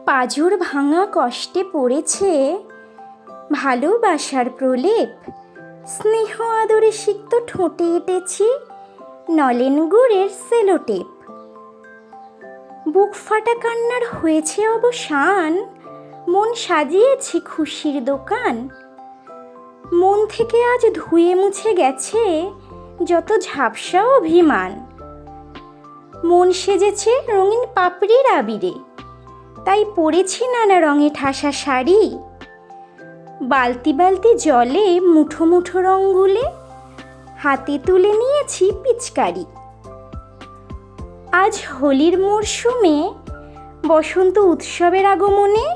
পাঁজর ভাঙা কষ্টে পড়েছে ভালোবাসার প্রলেপ। স্নেহ আদরে সিক্ত ঠোঁটে এঁটেছি নলেন গুড়ের সেলোটেপ। বুক ফাটা কান্নার হয়েছে অবসান, মন সাজিয়েছি খুশির দোকান। মন থেকে আজ ধুয়ে মুছে গেছে যত ঝাপসা অভিমান। মন সেজেছে রঙিন পাপড়ির আবিরে, তাই পরেছি নানা রঙে ঠাসা শাড়ি। বালতি বালতি জলে মুঠো মুঠো রঙ গুলে হাতে তুলে নিয়েছি পিচকারি। আজ হোলির মরশুমে বসন্ত উৎসবের আগমনে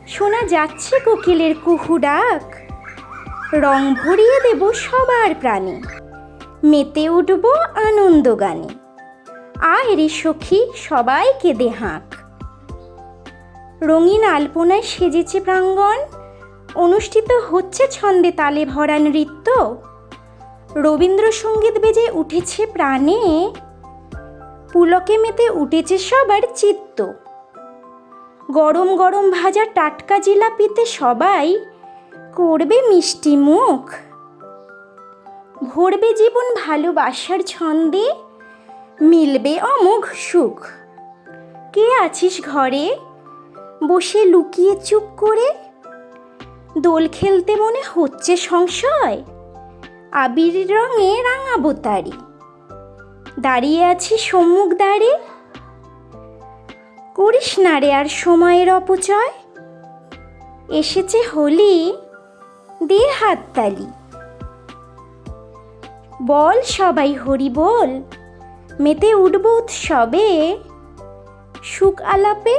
শোনা যাচ্ছে কোকিলের কুহু ডাক। রং ভরিয়ে দেব সবার প্রাণে, মেতে উঠব আনন্দ গানে। আয় রে সখী সবাই কেঁদে হাঁক। রঙিন আলপনায় সেজেছে প্রাঙ্গণ, অনুষ্ঠিত হচ্ছে ছন্দে তালে ভরা নৃত্য। রবীন্দ্রসঙ্গীত বেজে উঠেছে প্রাণে, পুলকে মেতে উঠেছে সবার চিত্ত। গরম গরম ভাজা টাটকা জিলাপিতে সবাই করবে মিষ্টি মুখ। ভরবে জীবন ভালোবাসার ছন্দে, মিলবে অমোঘ সুখ। কে আছিস ঘরে বসে লুকিয়ে চুপ করে? দোল খেলতে মনে হচ্ছে সংশয়, আবির রঙে রাঙাবো তারি। দাঁড়িয়ে আছি সম্মুখ দ্বারে, করিস না রে আর সময়ের অপচয়। এসেছে হোলি, দে হাততালি। বল সবাই হরি বল, মেতে উঠব উৎসবে। সুখ আলাপে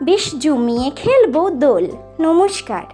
বেশ জমিয়ে খেলবো দোল। নমস্কার।